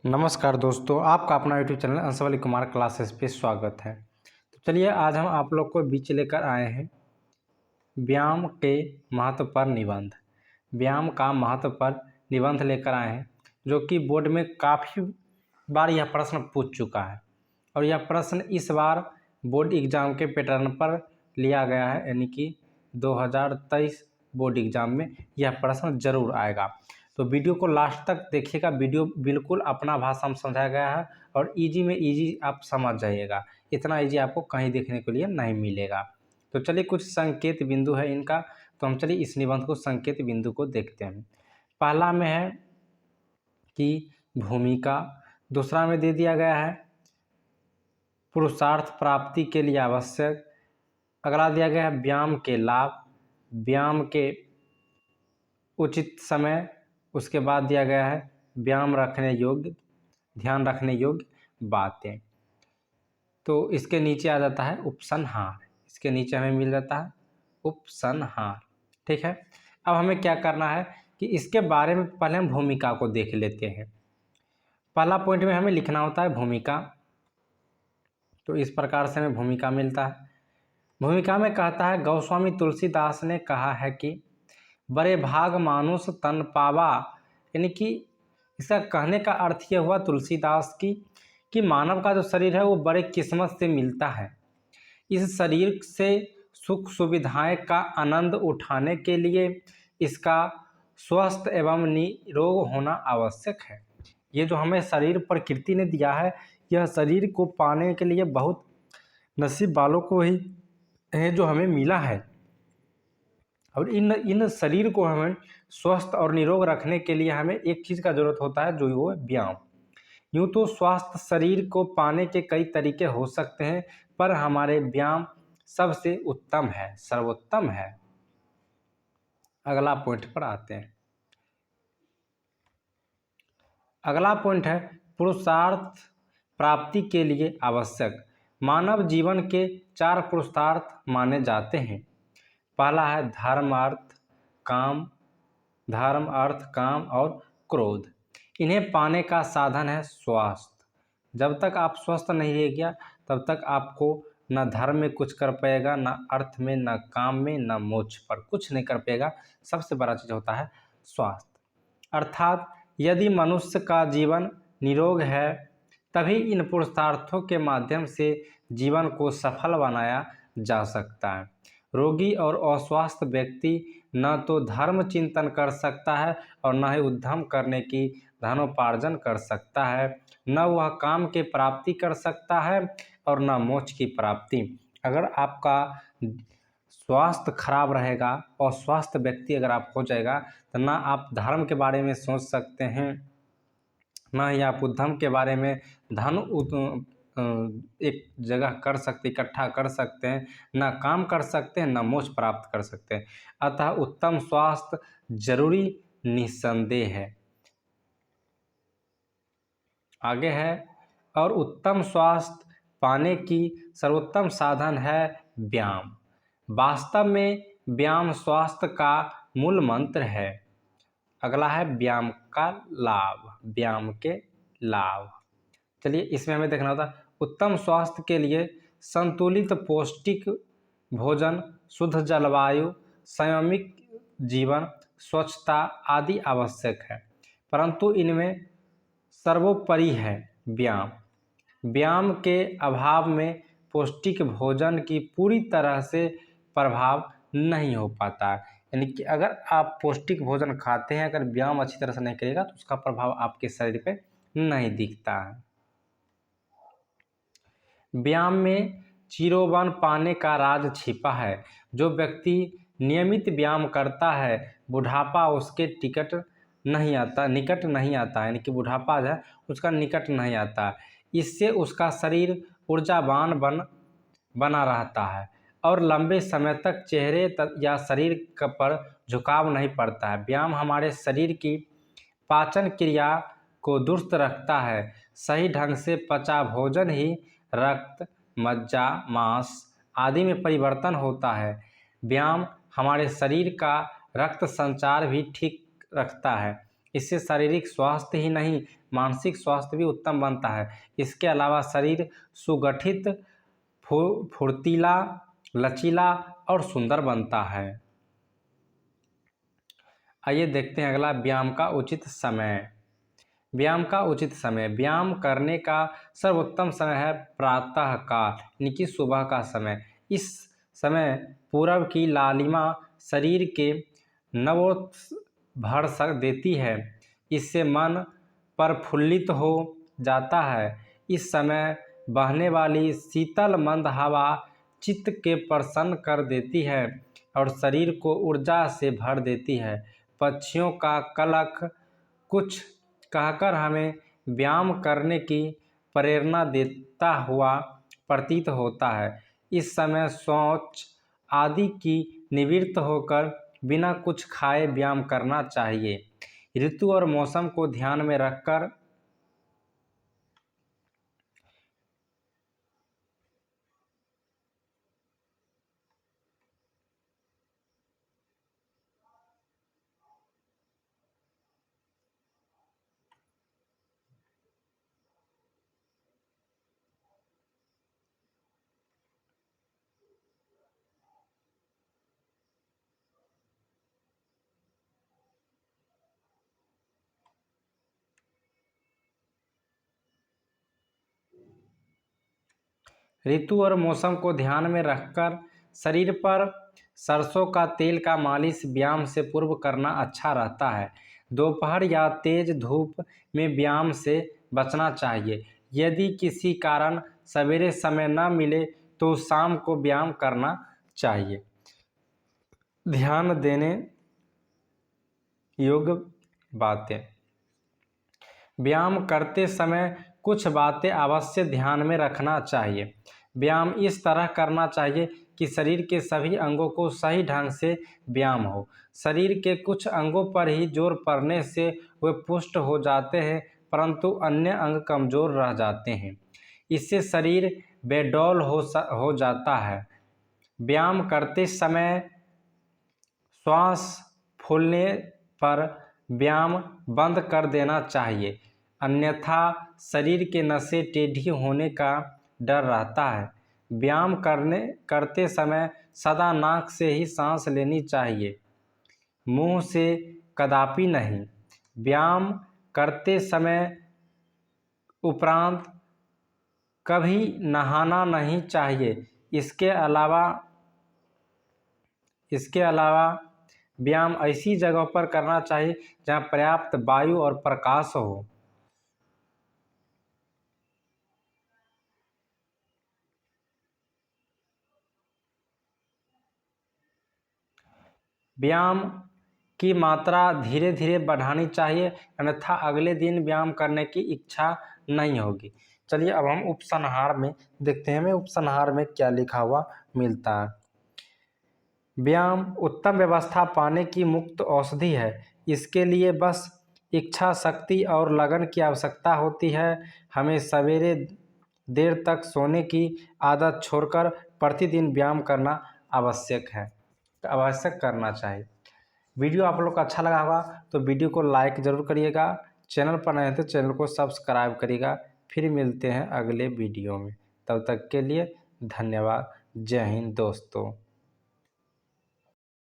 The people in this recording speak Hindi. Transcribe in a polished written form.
नमस्कार दोस्तों, आपका अपना यूट्यूब चैनल अंशवली कुमार क्लासेस पे स्वागत है। तो चलिए आज हम आप लोग को बीच लेकर आए हैं व्यायाम के महत्व पर निबंध। व्यायाम का महत्व पर निबंध लेकर आए हैं जो कि बोर्ड में काफ़ी बार यह प्रश्न पूछ चुका है और यह प्रश्न इस बार बोर्ड एग्ज़ाम के पैटर्न पर लिया गया है, यानी कि 2023 बोर्ड एग्ज़ाम में यह प्रश्न जरूर आएगा। तो वीडियो को लास्ट तक देखिएगा। वीडियो बिल्कुल अपना भाषा में समझाया गया है और इजी में इजी आप समझ जाइएगा। इतना इजी आपको कहीं देखने के लिए नहीं मिलेगा। तो चलिए कुछ संकेत बिंदु है इनका, तो हम चलिए इस निबंध को संकेत बिंदु को देखते हैं। पहला में है कि भूमिका, दूसरा में दे दिया गया है पुरुषार्थ प्राप्ति के लिए आवश्यक, अगला दिया गया है व्यायाम के लाभ, व्यायाम के उचित समय, उसके बाद दिया गया है व्यायाम रखने योग्य, ध्यान रखने योग्य बातें। तो इसके नीचे आ जाता है उपसंहार, इसके नीचे हमें मिल जाता है उपसंहार। ठीक है, अब हमें क्या करना है कि इसके बारे में पहले हम भूमिका को देख लेते हैं। पहला पॉइंट में हमें लिखना होता है भूमिका। तो इस प्रकार से हमें भूमिका मिलता है। भूमिका में कहता है गोस्वामी तुलसीदास ने कहा है कि बड़े भाग मानुष तन पावा, यानी कि इसका कहने का अर्थ यह हुआ तुलसीदास की कि मानव का जो शरीर है वो बड़े किस्मत से मिलता है। इस शरीर से सुख सुविधाएं का आनंद उठाने के लिए इसका स्वस्थ एवं निरोग होना आवश्यक है। ये जो हमें शरीर प्रकृति ने दिया है, यह शरीर को पाने के लिए बहुत नसीब वालों को ही है जो हमें मिला है। और इन शरीर को हमें स्वस्थ और निरोग रखने के लिए हमें एक चीज़ का जरूरत होता है जो वो है व्यायाम। यूँ तो स्वास्थ्य शरीर को पाने के कई तरीके हो सकते हैं, पर हमारे व्यायाम सबसे उत्तम है, सर्वोत्तम है। अगला पॉइंट पर आते हैं। अगला पॉइंट है पुरुषार्थ प्राप्ति के लिए आवश्यक। मानव जीवन के 4 पुरुषार्थ माने जाते हैं। पहला है धर्म अर्थ काम और क्रोध। इन्हें पाने का साधन है स्वास्थ्य। जब तक आप स्वस्थ नहीं रहेगा तब तक आपको न धर्म में कुछ कर पाएगा, न अर्थ में, न काम में, न मोक्ष पर कुछ नहीं कर पाएगा। सबसे बड़ा चीज़ होता है स्वास्थ्य। अर्थात यदि मनुष्य का जीवन निरोग है तभी इन पुरुषार्थों के माध्यम से जीवन को सफल बनाया जा सकता है। रोगी और अस्वस्थ व्यक्ति न तो धर्म चिंतन कर सकता है और न ही उद्यम करने की धनोपार्जन कर सकता है, न वह काम की प्राप्ति कर सकता है और न मोक्ष की प्राप्ति। अगर आपका स्वास्थ्य खराब रहेगा और स्वस्थ व्यक्ति अगर आप हो जाएगा तो ना आप धर्म के बारे में सोच सकते हैं, ना ही आप उद्यम के बारे में धन एक जगह कर सकते, इकट्ठा कर सकते हैं, ना काम कर सकते हैं, ना मोक्ष प्राप्त कर सकते हैं। अतः उत्तम स्वास्थ्य जरूरी निस्संदेह है। आगे है और उत्तम स्वास्थ्य पाने की सर्वोत्तम साधन है व्यायाम। वास्तव में व्यायाम स्वास्थ्य का मूल मंत्र है। अगला है व्यायाम का लाभ, व्यायाम के लाभ। चलिए इसमें हमें देखना होता है उत्तम स्वास्थ्य के लिए संतुलित पौष्टिक भोजन, शुद्ध जलवायु, संयमित जीवन, स्वच्छता आदि आवश्यक है, परंतु इनमें सर्वोपरि है व्यायाम। व्यायाम के अभाव में पौष्टिक भोजन की पूरी तरह से प्रभाव नहीं हो पाता है। यानी कि अगर आप पौष्टिक भोजन खाते हैं, अगर व्यायाम अच्छी तरह से नहीं करेगा तो उसका प्रभाव आपके शरीर पे नहीं दिखता है। व्यायाम में चिरोवन पाने का राज छिपा है। जो व्यक्ति नियमित व्यायाम करता है बुढ़ापा उसके निकट नहीं आता, यानी कि बुढ़ापा जो है उसका निकट नहीं आता। इससे उसका शरीर ऊर्जावान बना रहता है और लंबे समय तक चेहरे या शरीर पर झुकाव नहीं पड़ता है। व्यायाम हमारे शरीर की पाचन क्रिया को दुरुस्त रखता है। सही ढंग से पचा भोजन ही रक्त, मज्जा, मांस आदि में परिवर्तन होता है। व्यायाम हमारे शरीर का रक्त संचार भी ठीक रखता है। इससे शारीरिक स्वास्थ्य ही नहीं, मानसिक स्वास्थ्य भी उत्तम बनता है। इसके अलावा शरीर सुगठित, फुर्तीला, लचीला और सुंदर बनता है। आइए देखते हैं अगला, व्यायाम का उचित समय। व्यायाम का उचित समय। व्यायाम करने का सर्वोत्तम समय है प्रातः काल, यानी कि सुबह का समय। इस समय पूरब की लालिमा शरीर के नवोत्साह भर देती है। इससे मन प्रफुल्लित हो जाता है। इस समय बहने वाली शीतल मंद हवा चित्त के प्रसन्न कर देती है और शरीर को ऊर्जा से भर देती है। पक्षियों का कलक कुछ कहकर हमें व्यायाम करने की प्रेरणा देता हुआ प्रतीत होता है। इस समय शौच आदि की निवृत्त होकर बिना कुछ खाए व्यायाम करना चाहिए। ऋतु और मौसम को ध्यान में रखकर ऋतु और मौसम को ध्यान में रखकर शरीर पर सरसों का तेल का मालिश व्यायाम से पूर्व करना अच्छा रहता है। दोपहर या तेज धूप में व्यायाम से बचना चाहिए। यदि किसी कारण सवेरे समय न मिले तो शाम को व्यायाम करना चाहिए। ध्यान देने योग्य बातें। व्यायाम करते समय कुछ बातें अवश्य ध्यान में रखना चाहिए। व्यायाम इस तरह करना चाहिए कि शरीर के सभी अंगों को सही ढंग से व्यायाम हो। शरीर के कुछ अंगों पर ही जोर पड़ने से वे पुष्ट हो जाते हैं, परंतु अन्य अंग कमजोर रह जाते हैं। इससे शरीर बेडौल हो जाता है। व्यायाम करते समय श्वास फूलने पर व्यायाम बंद कर देना चाहिए, अन्यथा शरीर के नसें टेढ़ी होने का डर रहता है। व्यायाम करते समय सदा नाक से ही सांस लेनी चाहिए, मुंह से कदापि नहीं। व्यायाम करते समय उपरांत कभी नहाना नहीं चाहिए। इसके अलावा व्यायाम ऐसी जगह पर करना चाहिए जहाँ पर्याप्त वायु और प्रकाश हो। व्यायाम की मात्रा धीरे धीरे बढ़ानी चाहिए, अन्यथा अगले दिन व्यायाम करने की इच्छा नहीं होगी। चलिए अब हम उपसंहार में देखते हैं, हमें उपसंहार में क्या लिखा हुआ मिलता है। व्यायाम उत्तम व्यवस्था पाने की मुक्त औषधि है। इसके लिए बस इच्छा शक्ति और लगन की आवश्यकता होती है। हमें सवेरे देर तक सोने की आदत छोड़कर प्रतिदिन व्यायाम करना आवश्यक करना चाहिए। वीडियो आप लोग को अच्छा लगा होगा तो वीडियो को लाइक ज़रूर करिएगा। चैनल पर नए हैं तो चैनल को सब्सक्राइब करिएगा। फिर मिलते हैं अगले वीडियो में, तब तक के लिए धन्यवाद। जय हिंद दोस्तों।